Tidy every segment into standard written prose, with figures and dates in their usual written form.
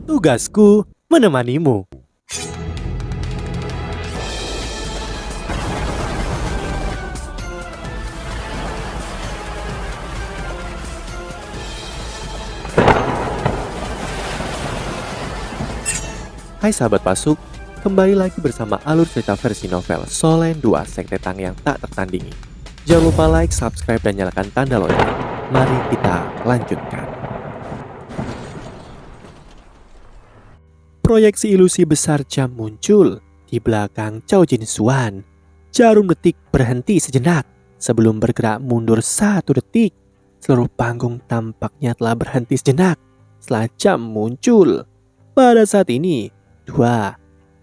Tugasku menemanimu. Hai sahabat Pasuk, kembali lagi bersama alur cerita versi novel Solen 2 Sekte Tang yang tak tertandingi. Jangan lupa like, subscribe, dan nyalakan tanda lonceng. Mari kita lanjutkan. Proyeksi ilusi besar jam muncul di belakang Cao Jin Xuan. Jarum detik berhenti sejenak sebelum bergerak mundur 1 detik. Seluruh panggung tampaknya telah berhenti sejenak setelah jam muncul. Pada saat ini, 2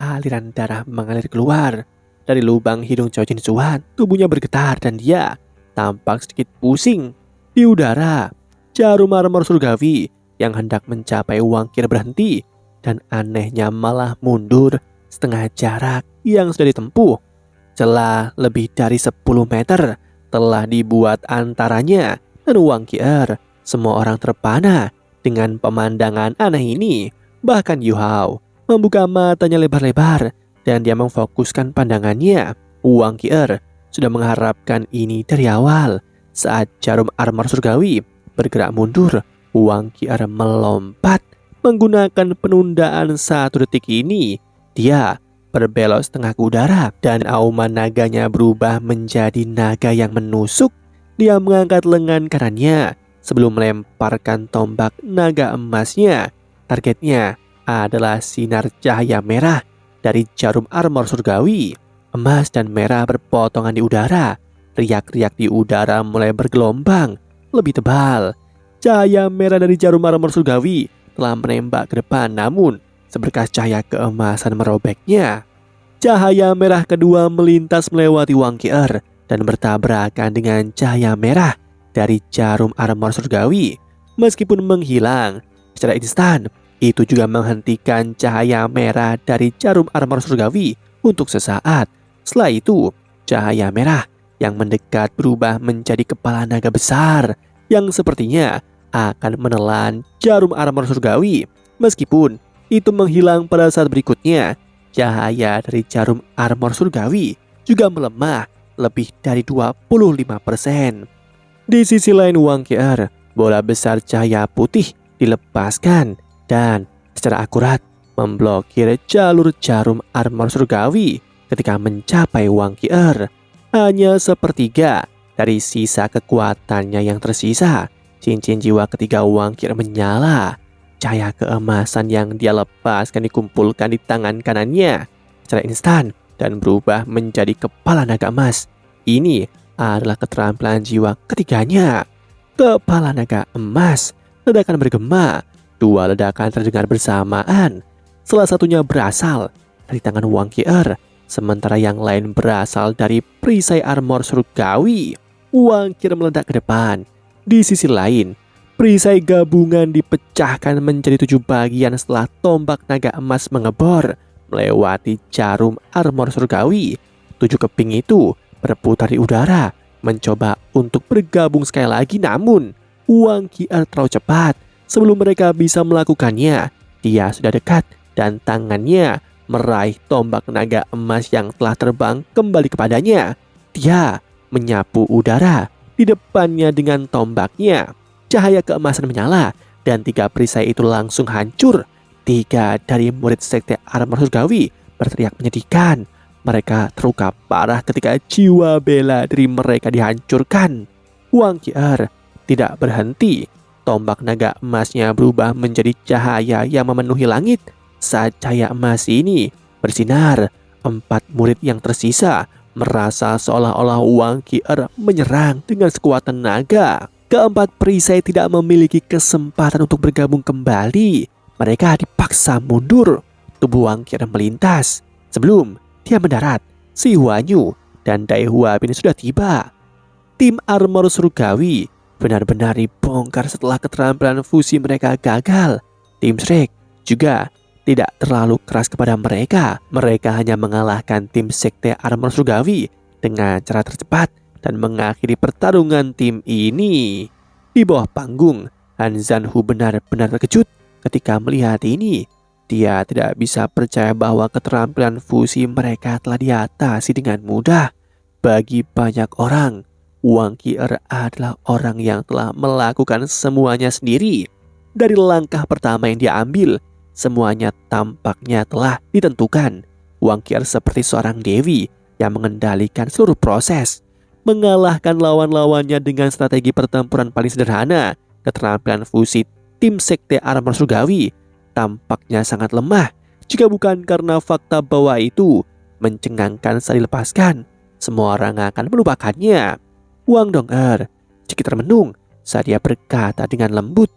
aliran darah mengalir keluar dari lubang hidung Cao Jin Xuan. Tubuhnya bergetar dan dia tampak sedikit pusing. Di udara, jarum armor surgawi yang hendak mencapai Wang Qi berhenti dan anehnya malah mundur setengah jarak yang sudah ditempuh. Celah lebih dari 10 meter telah dibuat antaranya dan Wang Qi. Semua orang terpana dengan pemandangan aneh ini. Bahkan Yu Hao membuka matanya lebar-lebar dan dia memfokuskan pandangannya. Wang Qi sudah mengharapkan ini dari awal. Saat jarum armor surgawi bergerak mundur, Wang Qi melompat menggunakan penundaan 1 detik ini. Dia berbelok setengah ke udara dan auman naganya berubah menjadi naga yang menusuk. Dia mengangkat lengan kanannya sebelum melemparkan tombak naga emasnya. Targetnya adalah sinar cahaya merah dari jarum armor surgawi. Emas dan merah berpotongan di udara. Riak-riak di udara mulai bergelombang lebih tebal. Cahaya merah dari jarum armor surgawi telah menembak ke depan, namun seberkas cahaya keemasan merobeknya. Cahaya merah kedua melintas melewati Wang Qi dan bertabrakan dengan cahaya merah dari jarum armor surgawi. Meskipun menghilang secara instan, itu juga menghentikan cahaya merah dari jarum armor surgawi untuk sesaat. Setelah itu, cahaya merah yang mendekat berubah menjadi kepala naga besar yang sepertinya akan menelan jarum armor surgawi. Meskipun itu menghilang pada saat berikutnya, cahaya dari jarum armor surgawi juga melemah lebih dari 25%. Di sisi lain Wang Qi, bola besar cahaya putih dilepaskan dan secara akurat memblokir jalur jarum armor surgawi ketika mencapai Wang Qi. Hanya sepertiga dari sisa kekuatannya yang tersisa. Cincin jiwa ketiga Wang Qi menyala. Cahaya keemasan yang dia lepaskan dikumpulkan di tangan kanannya secara instan dan berubah menjadi kepala naga emas. Ini adalah keterampilan jiwa ketiganya. Kepala naga emas. Ledakan bergema. 2 ledakan terdengar bersamaan. Salah satunya berasal dari tangan Wang Qi, sementara yang lain berasal dari perisai armor surgawi. Wang Qi meledak ke depan. Di sisi lain, perisai gabungan dipecahkan menjadi 7 bagian setelah tombak naga emas mengebor melewati jarum armor surgawi. 7 keping itu berputar di udara, mencoba untuk bergabung sekali lagi, namun Wang Qi terlalu cepat. Sebelum mereka bisa melakukannya, dia sudah dekat dan tangannya meraih tombak naga emas yang telah terbang kembali kepadanya. Dia menyapu udara di depannya dengan tombaknya. Cahaya keemasan menyala dan 3 perisai itu langsung hancur. 3 dari murid sekte armor surgawi berteriak menyedihkan. Mereka terluka parah ketika jiwa bela diri mereka dihancurkan. Wang Qi tidak berhenti. Tombak naga emasnya berubah menjadi cahaya yang memenuhi langit. Saat cahaya emas ini bersinar, 4 murid yang tersisa merasa seolah-olah Wang Qi menyerang dengan sekuatan naga. Keempat perisai tidak memiliki kesempatan untuk bergabung kembali. Mereka dipaksa mundur. Tubuh Wang Qi melintas. Sebelum dia mendarat, Si Huanyu dan Dai Huabin sudah tiba. Tim armor surgawi benar-benar dibongkar setelah keterampilan fusi mereka gagal. Tim Shrek juga tidak terlalu keras kepada mereka. Mereka hanya mengalahkan tim sekte armor surgawi dengan cara tercepat dan mengakhiri pertarungan tim ini. Di bawah panggung, Han Zhanhu benar-benar terkejut Ketika melihat ini, dia tidak bisa percaya bahwa keterampilan fusi mereka telah diatasi dengan mudah. Bagi banyak orang, Wang Qier adalah orang yang telah melakukan semuanya sendiri. Dari langkah pertama yang dia ambil, semuanya tampaknya telah ditentukan. Wang Qier seperti seorang dewi yang mengendalikan seluruh proses, mengalahkan lawan-lawannya dengan strategi pertempuran paling sederhana. Keterampilan fusi tim Sekte Armor Surgawi tampaknya sangat lemah jika bukan karena fakta bahwa itu mencengangkan saat dilepaskan. Semua orang akan melupakannya. Wang Dong'er sedikit termenung saat dia berkata dengan lembut,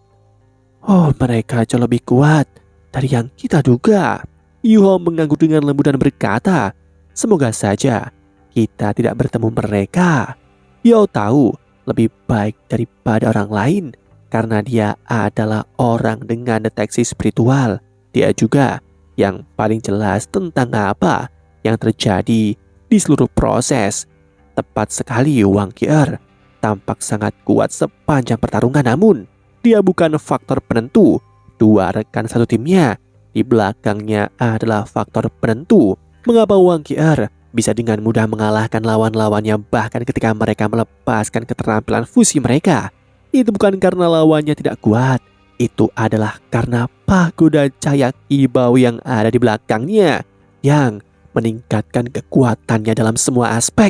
"Oh, mereka jauh lebih kuat dari yang kita duga." Yuho mengangguk dengan lembut dan berkata, "Semoga saja kita tidak bertemu mereka." Yuho tahu lebih baik daripada orang lain karena dia adalah orang dengan deteksi spiritual. Dia juga yang paling jelas tentang apa yang terjadi di seluruh proses. Tepat sekali, Wang Qier tampak sangat kuat sepanjang pertarungan, namun dia bukan faktor penentu. Dua rekan satu timnya di belakangnya adalah faktor penentu. Mengapa Wang Qier bisa dengan mudah mengalahkan lawan-lawannya bahkan ketika mereka melepaskan keterampilan fusi mereka? Itu bukan karena lawannya tidak kuat, itu adalah karena pagoda cahaya kibau yang ada di belakangnya yang meningkatkan kekuatannya dalam semua aspek,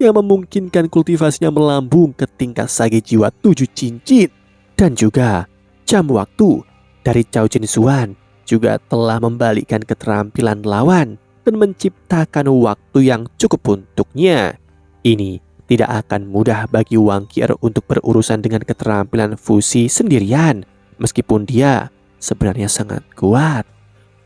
yang memungkinkan kultivasinya melambung ke tingkat sage jiwa 7 cincin. Dan juga jam waktu dari Cao Jin Xuan juga telah membalikkan keterampilan lawan dan menciptakan waktu yang cukup untuknya. Ini tidak akan mudah bagi Wang Qier untuk berurusan dengan keterampilan fusi sendirian, meskipun dia sebenarnya sangat kuat.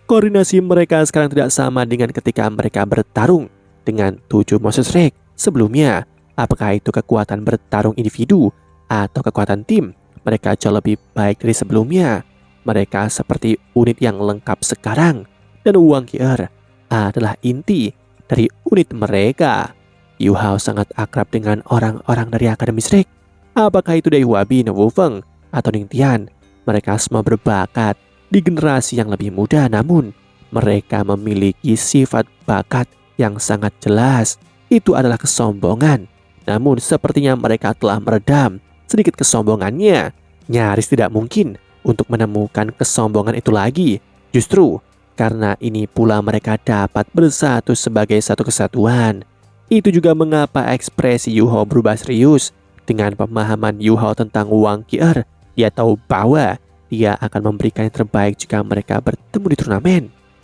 Koordinasi mereka sekarang tidak sama dengan ketika mereka bertarung dengan 7 Monster Strike sebelumnya. Apakah itu kekuatan bertarung individu atau kekuatan tim? Mereka jauh lebih baik dari sebelumnya. Mereka seperti unit yang lengkap sekarang, dan Wang Qier adalah inti dari unit mereka. Yu Hao sangat akrab dengan orang-orang dari Akademi Strike. Apakah itu dari Huabi, Wu Feng, atau Ning Tian? Mereka semua berbakat di generasi yang lebih muda, namun mereka memiliki sifat bakat yang sangat jelas. Itu adalah kesombongan. Namun sepertinya mereka telah meredam sedikit kesombongannya. Nyaris tidak mungkin untuk menemukan kesombongan itu lagi. Justru karena ini pula mereka dapat bersatu sebagai satu kesatuan. Itu juga mengapa ekspresi Yu Hao berubah serius. Dengan pemahaman Yu Hao tentang Wang Qier, dia tahu bahwa dia akan memberikan yang terbaik jika mereka bertemu di turnamen.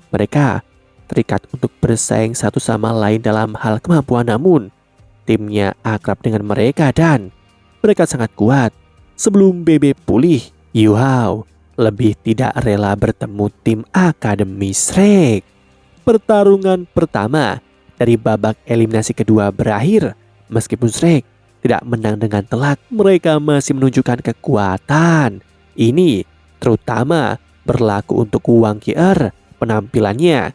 Mereka terikat untuk bersaing satu sama lain dalam hal kemampuan, namun timnya akrab dengan mereka dan mereka sangat kuat. Sebelum BB pulih, Yu Hao lebih tidak rela bertemu tim Akademi Strike. Pertarungan pertama dari babak eliminasi kedua berakhir. Meskipun Strike tidak menang dengan telak, mereka masih menunjukkan kekuatan. Ini terutama berlaku untuk Wang Qier. Penampilannya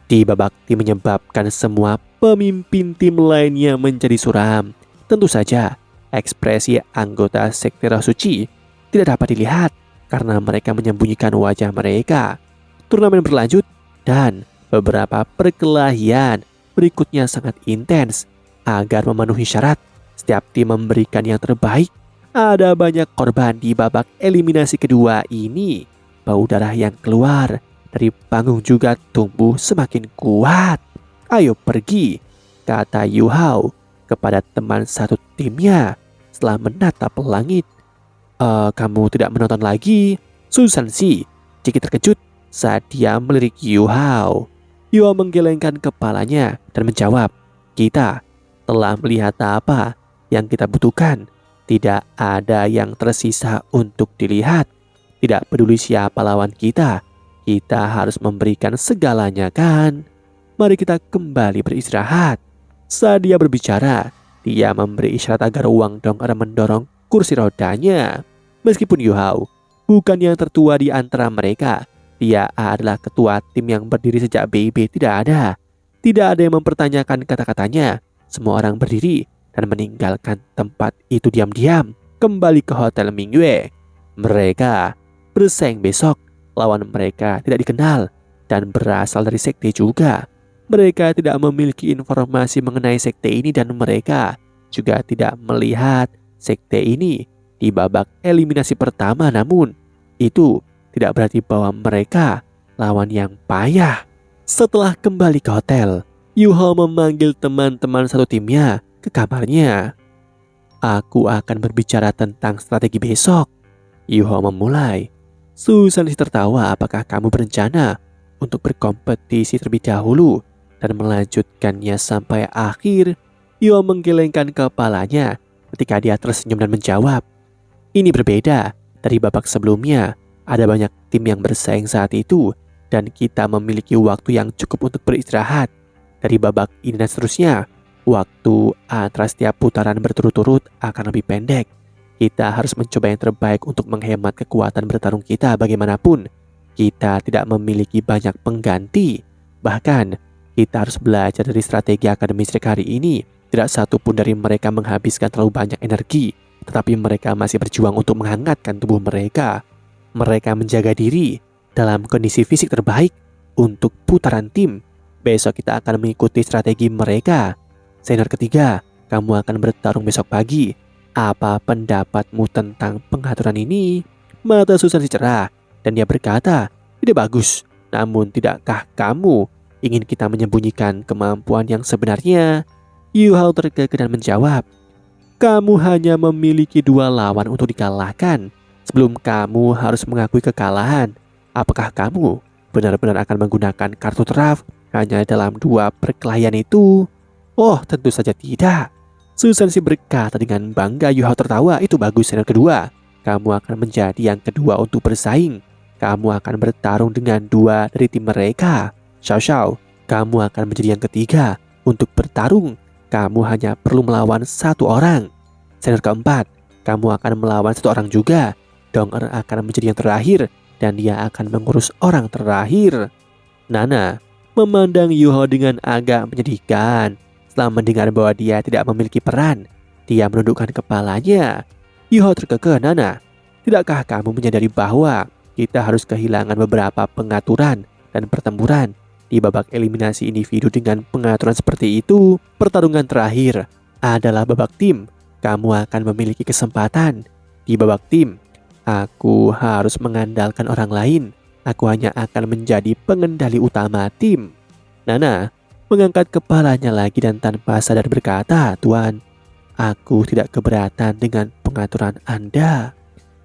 di babak tim menyebabkan semua pemimpin tim lainnya menjadi suram. Tentu saja ekspresi anggota Sekte Roh Suci tidak dapat dilihat karena mereka menyembunyikan wajah mereka. Turnamen berlanjut dan beberapa perkelahian berikutnya sangat intens. Agar memenuhi syarat, setiap tim memberikan yang terbaik. Ada banyak korban di babak eliminasi kedua ini. Bau darah yang keluar dari panggung juga tumbuh semakin kuat. "Ayo pergi," kata Yu Hao kepada teman satu timnya setelah menatap langit. Kamu tidak menonton lagi?" Susan Si sedikit terkejut saat dia melirik Yu Hao. Yu Hao menggelengkan kepalanya dan menjawab, "Kita telah melihat apa yang kita butuhkan. Tidak ada yang tersisa untuk dilihat. Tidak peduli siapa lawan kita, kita harus memberikan segalanya, kan? Mari kita kembali beristirahat." Saat dia berbicara, dia memberi isyarat agar Wang Dong'er mendorong kursi rodanya. Meskipun Yu Hao bukan yang tertua di antara mereka, dia adalah ketua tim yang berdiri sejak BIB. Tidak ada yang mempertanyakan kata-katanya. Semua orang berdiri dan meninggalkan tempat itu diam-diam, kembali ke Hotel Mingyue. Mereka bersaing besok Lawan mereka tidak dikenal dan berasal dari sekte juga. Mereka tidak memiliki informasi mengenai sekte ini dan mereka juga tidak melihat sekte ini di babak eliminasi pertama. Namun itu tidak berarti bahwa mereka lawan yang payah. Setelah kembali ke hotel, Yuho memanggil teman-teman satu timnya ke kamarnya. Aku akan berbicara tentang strategi besok. Yuho memulai. Susan tertawa. Apakah kamu berencana untuk berkompetisi terlebih dahulu dan melanjutkannya sampai akhir? Yuho menggelengkan kepalanya ketika dia tersenyum dan menjawab. Ini berbeda dari babak sebelumnya. Ada banyak tim yang bersaing saat itu dan kita memiliki waktu yang cukup untuk beristirahat. Dari babak ini dan seterusnya, waktu antara setiap putaran berturut-turut akan lebih pendek. Kita harus mencoba yang terbaik untuk menghemat kekuatan bertarung kita. Bagaimanapun, kita tidak memiliki banyak pengganti. Bahkan, kita harus belajar dari strategi akademis hari ini. Tidak satu pun dari mereka menghabiskan terlalu banyak energi, tetapi mereka masih berjuang untuk menghangatkan tubuh mereka. Mereka menjaga diri dalam kondisi fisik terbaik untuk putaran tim. Besok kita akan mengikuti strategi mereka. Senior ketiga, kamu akan bertarung besok pagi. Apa pendapatmu tentang pengaturan ini? Mata Susan cerah dan dia berkata, tidak bagus. Namun tidakkah kamu ingin kita menyembunyikan kemampuan yang sebenarnya? Yuhao terkekeh dan menjawab, kamu hanya memiliki 2 lawan untuk dikalahkan. Sebelum kamu harus mengakui kekalahan, apakah kamu benar-benar akan menggunakan kartu draft hanya dalam 2 perkelahian itu? Oh, tentu saja tidak. Susan berkata dengan bangga. Yuhao tertawa. Itu bagus, senior kedua. Kamu akan menjadi yang kedua untuk bersaing. Kamu akan bertarung dengan 2 dari tim mereka. Xiao Xiao, kamu akan menjadi yang ketiga untuk bertarung. Kamu hanya perlu melawan 1 orang. Senior keempat, kamu akan melawan 1 orang juga. Dong-er akan menjadi yang terakhir dan dia akan mengurus orang terakhir. Nana memandang Yuho dengan agak menyedihkan. Setelah mendengar bahwa dia tidak memiliki peran, dia menundukkan kepalanya. Yuho terkekeh. Nana, tidakkah kamu menyadari bahwa kita harus kehilangan beberapa pengaturan dan pertempuran di babak eliminasi individu? Dengan pengaturan seperti itu, pertarungan terakhir adalah babak tim. Kamu akan memiliki kesempatan di babak tim. Aku harus mengandalkan orang lain. Aku hanya akan menjadi pengendali utama tim. Nana mengangkat kepalanya lagi dan tanpa sadar berkata, Tuan, aku tidak keberatan dengan pengaturan Anda.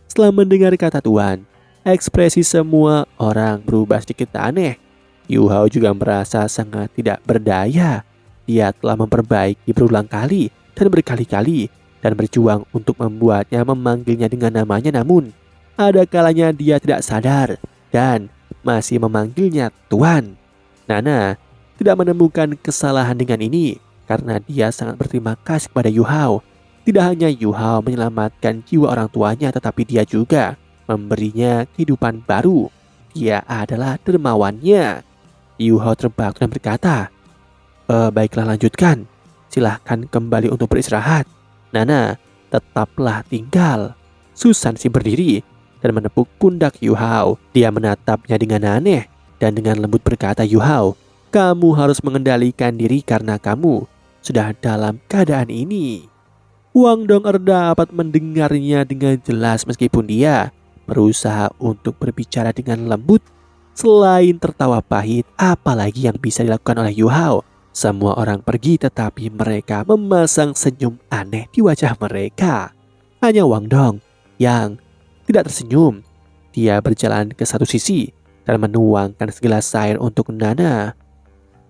Setelah mendengar kata Tuan, ekspresi semua orang berubah sedikit aneh. Yuhao juga merasa sangat tidak berdaya. Dia telah memperbaiki berulang kali dan berkali-kali dan berjuang untuk membuatnya memanggilnya dengan namanya. Namun, ada kalanya dia tidak sadar dan masih memanggilnya Tuan. Nana tidak menemukan kesalahan dengan ini karena dia sangat berterima kasih kepada Yuhao. Tidak hanya Yuhao menyelamatkan jiwa orang tuanya, tetapi dia juga memberinya kehidupan baru. Dia adalah dermawannya. Yuhao terbang dan berkata, baiklah, lanjutkan. Silahkan kembali untuk beristirahat. Nana, tetaplah tinggal. Susan berdiri dan menepuk pundak Yuhao. Dia menatapnya dengan aneh dan dengan lembut berkata, Yuhao, kamu harus mengendalikan diri karena kamu sudah dalam keadaan ini. Wang Dong-er dapat mendengarnya dengan jelas meskipun dia berusaha untuk berbicara dengan lembut. Selain tertawa pahit, apalagi yang bisa dilakukan oleh Yuhao? Semua orang pergi tetapi mereka memasang senyum aneh di wajah mereka. Hanya Wang Dong yang tidak tersenyum. Dia berjalan ke satu sisi dan menuangkan segelas air untuk Nana.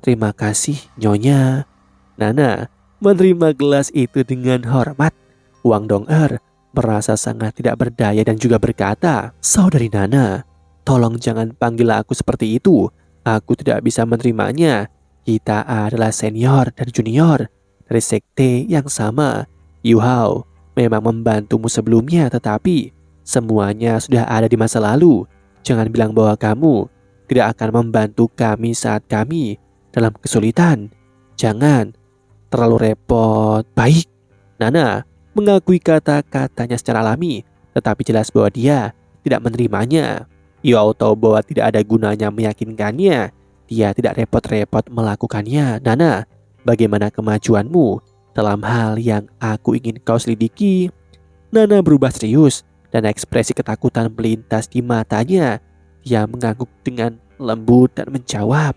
Terima kasih, Nyonya. Nana menerima gelas itu dengan hormat. Wang Dong-er merasa sangat tidak berdaya dan juga berkata, Saudari Nana, tolong jangan panggil aku seperti itu. Aku tidak bisa menerimanya. Kita adalah senior dan junior dari sekte yang sama. Yuhao memang membantumu sebelumnya, tetapi semuanya sudah ada di masa lalu. Jangan bilang bahwa kamu tidak akan membantu kami saat kami dalam kesulitan. Jangan terlalu repot. Baik. Nana mengakui kata-katanya secara alami, tetapi jelas bahwa dia tidak menerimanya. Yuhao tahu bahwa tidak ada gunanya meyakinkannya. Dia tidak repot-repot melakukannya. Nana, bagaimana kemajuanmu dalam hal yang aku ingin kau selidiki? Nana berubah serius dan ekspresi ketakutan melintas di matanya. Dia mengangguk dengan lembut dan menjawab,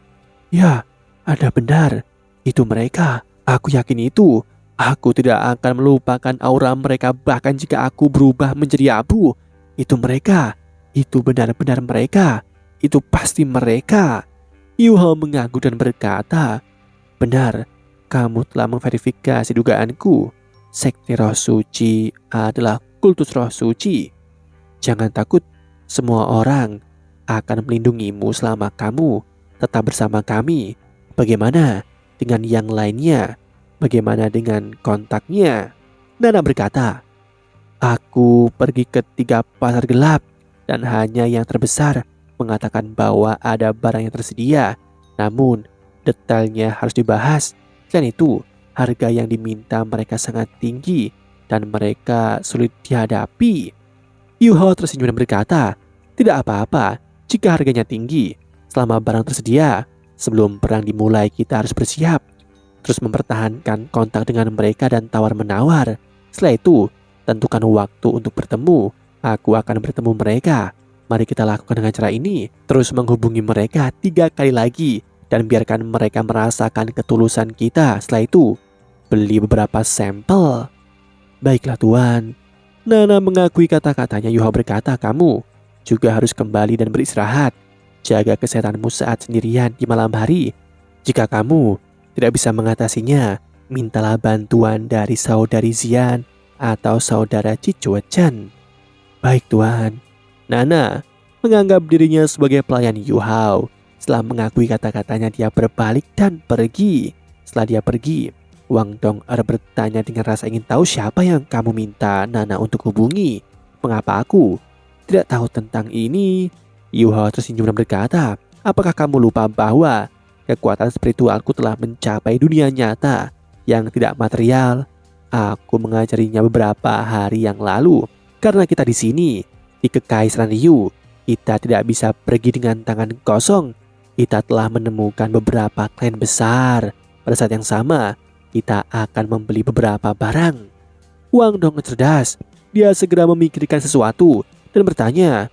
"Ya, ada benar. Itu mereka. Aku yakin itu. Aku tidak akan melupakan aura mereka bahkan jika aku berubah menjadi abu. Itu mereka. Itu benar-benar mereka. Itu pasti mereka." Yuhao mengangguk dan berkata, "Benar, kamu telah memverifikasi dugaanku. Sekte Roh Suci adalah kultus Roh Suci. Jangan takut, semua orang akan melindungimu selama kamu tetap bersama kami. Bagaimana dengan yang lainnya? Bagaimana dengan kontaknya?" Nana berkata, "Aku pergi ke 3 pasar gelap dan hanya yang terbesar mengatakan bahwa ada barang yang tersedia. Namun, detailnya harus dibahas. Selain itu, harga yang diminta mereka sangat tinggi dan mereka sulit dihadapi." Yuhao tersenyum dan berkata, "Tidak apa-apa jika harganya tinggi. Selama barang tersedia, sebelum perang dimulai kita harus bersiap. Terus mempertahankan kontak dengan mereka dan tawar-menawar. Setelah itu, tentukan waktu untuk bertemu. Aku akan bertemu mereka. Mari kita lakukan dengan cara ini. Terus menghubungi mereka 3 kali lagi dan biarkan mereka merasakan ketulusan kita. Setelah itu, beli beberapa sampel." "Baiklah Tuan." Nana mengakui kata-katanya. Yuhao berkata, "Kamu juga harus kembali dan beristirahat. Jaga kesehatanmu saat sendirian di malam hari. Jika kamu tidak bisa mengatasinya, mintalah bantuan dari saudari Zian atau saudara Cicuo Chen." "Baik Tuan." Nana menganggap dirinya sebagai pelayan Yuhao. Setelah mengakui kata-katanya, dia berbalik dan pergi. Setelah dia pergi, Wang Dong'er bertanya dengan rasa ingin tahu, "Siapa yang kamu minta Nana untuk hubungi? Mengapa aku tidak tahu tentang ini?" Yuhao tersenyum dan berkata, "Apakah kamu lupa bahwa kekuatan spiritualku telah mencapai dunia nyata yang tidak material? Aku mengajarinya beberapa hari yang lalu. Karena kita di sini, di Kekaisaran Ryu, kita tidak bisa pergi dengan tangan kosong. Kita telah menemukan beberapa klien besar. Pada saat yang sama, kita akan membeli beberapa barang." Wang Dong cerdas. Dia segera memikirkan sesuatu dan bertanya,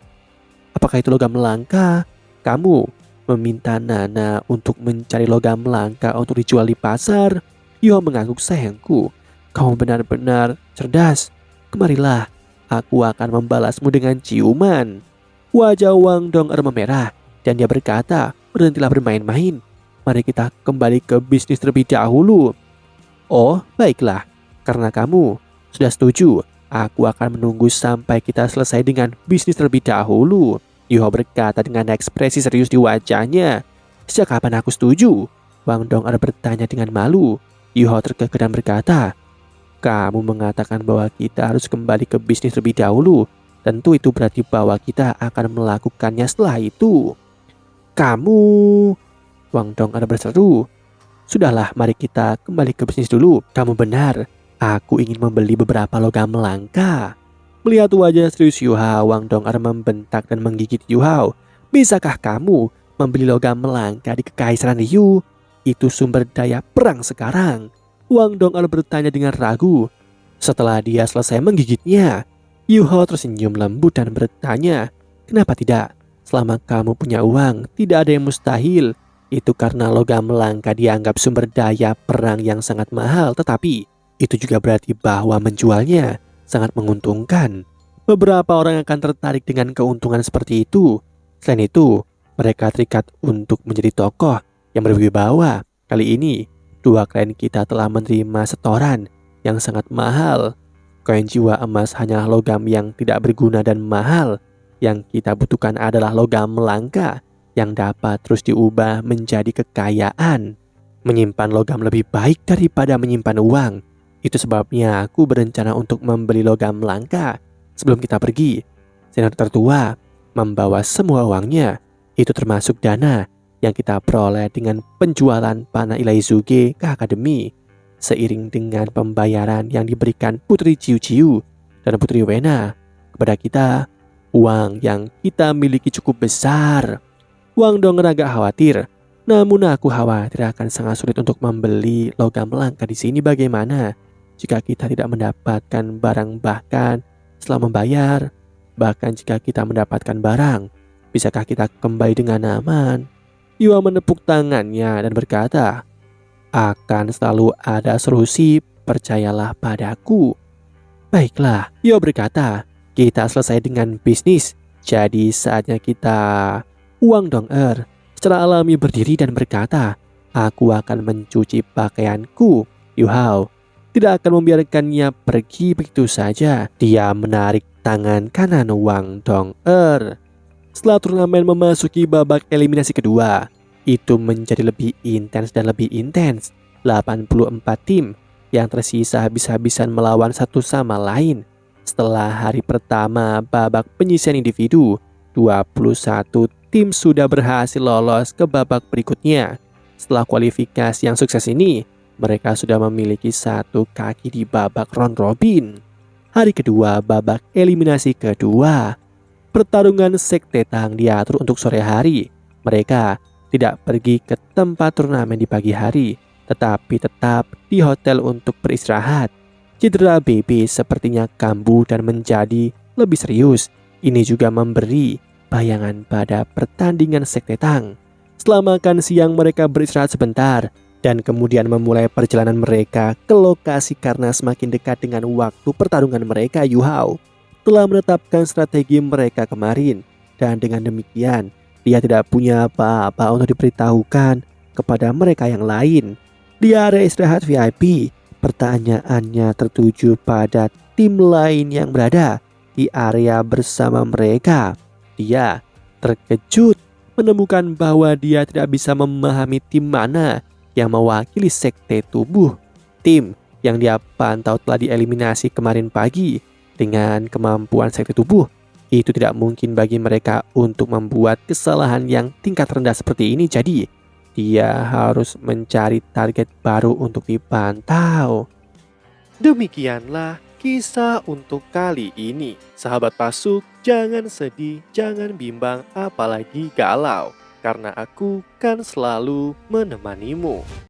"Apakah itu logam langka? Kamu meminta Nana untuk mencari logam langka untuk dijual di pasar?" Yuhao mengangguk, "Sayangku, kamu benar-benar cerdas. Kemarilah, aku akan membalasmu dengan ciuman." Wajah Wang Dong'er memerah dan dia berkata, "Berhentilah bermain-main. Mari kita kembali ke bisnis terlebih dahulu." "Oh, baiklah. Karena kamu sudah setuju, aku akan menunggu sampai kita selesai dengan bisnis terlebih dahulu." Yuhao berkata dengan ekspresi serius di wajahnya. "Sejak kapan aku setuju?" Wang Dong'er bertanya dengan malu. Yuhao terkekeh dan berkata, "Kamu mengatakan bahwa kita harus kembali ke bisnis terlebih dahulu. Tentu itu berarti bahwa kita akan melakukannya setelah itu." "Kamu..." Wang Dong'er berseru. "Sudahlah, mari kita kembali ke bisnis dulu. Kamu benar, aku ingin membeli beberapa logam langka." Melihat wajah serius Yuhao, Wang Dong'er membentak dan menggigit Yuhao. "Bisakah kamu membeli logam langka di Kekaisaran Ryu? Itu sumber daya perang sekarang." Wang Dong'er bertanya dengan ragu. Setelah dia selesai menggigitnya, Yuhao tersenyum lembut dan bertanya, "Kenapa tidak? Selama kamu punya uang, tidak ada yang mustahil. Itu karena logam langka dianggap sumber daya perang yang sangat mahal, tetapi itu juga berarti bahwa menjualnya sangat menguntungkan. Beberapa orang akan tertarik dengan keuntungan seperti itu. Selain itu, mereka terikat untuk menjadi tokoh yang berwibawa. Kali ini, 2 klien kita telah menerima setoran yang sangat mahal. Koin jiwa emas hanyalah logam yang tidak berguna dan mahal. Yang kita butuhkan adalah logam langka yang dapat terus diubah menjadi kekayaan. Menyimpan logam lebih baik daripada menyimpan uang. Itu sebabnya aku berencana untuk membeli logam langka. Sebelum kita pergi, senator tertua membawa semua uangnya. Itu termasuk dana yang kita peroleh dengan penjualan panah Ilaizuge ke akademi. Seiring dengan pembayaran yang diberikan Putri Ciu Ciu dan Putri Wena kepada kita, Uang yang kita miliki cukup besar. Wang Dong agak khawatir. Namun aku khawatir akan sangat sulit untuk membeli logam langka di sini. Bagaimana jika kita tidak mendapatkan barang bahkan setelah membayar? Bahkan jika kita mendapatkan barang, bisakah kita kembali dengan aman? Yua menepuk tangannya dan berkata, akan selalu ada solusi, percayalah padaku. Baiklah, Yua berkata, kita selesai dengan bisnis. Jadi saatnya kita... Wang Dong secara alami berdiri dan berkata, aku akan mencuci pakaianku. Yu Hao tidak akan membiarkannya pergi begitu saja. Dia menarik tangan kanan Wang Dong. Setelah turnamen memasuki babak eliminasi kedua, itu menjadi lebih intens dan lebih intens. 84 tim yang tersisa habis-habisan melawan satu sama lain. Setelah hari pertama babak penyisihan individu, 21 tim sudah berhasil lolos ke babak berikutnya. Setelah kualifikasi yang sukses ini, mereka sudah memiliki satu kaki di babak round robin. Hari kedua babak eliminasi kedua. Pertarungan Sekte Tang diatur untuk sore hari. Mereka tidak pergi ke tempat turnamen di pagi hari, tetapi tetap di hotel untuk beristirahat. Cedera BB sepertinya kambuh dan menjadi lebih serius. Ini juga memberi bayangan pada pertandingan Sekte Tang. Setelah makan siang mereka beristirahat sebentar dan kemudian memulai perjalanan mereka ke lokasi karena semakin dekat dengan waktu pertarungan mereka. Yu Hao telah menetapkan strategi mereka kemarin dan dengan demikian dia tidak punya apa-apa untuk diberitahukan kepada mereka yang lain. Di area istirahat VIP, pertanyaannya tertuju pada tim lain yang berada di area bersama mereka. Dia terkejut menemukan bahwa dia tidak bisa memahami tim mana yang mewakili sekte tubuh. Tim yang dia pantau telah dieliminasi kemarin pagi. Dengan kemampuan sekte tubuh, itu tidak mungkin bagi mereka untuk membuat kesalahan yang tingkat rendah seperti ini. Jadi, dia harus mencari target baru untuk dipantau. Demikianlah kisah untuk kali ini. Sahabat Pasuk, jangan sedih, jangan bimbang, apalagi galau. Karena aku kan selalu menemanimu.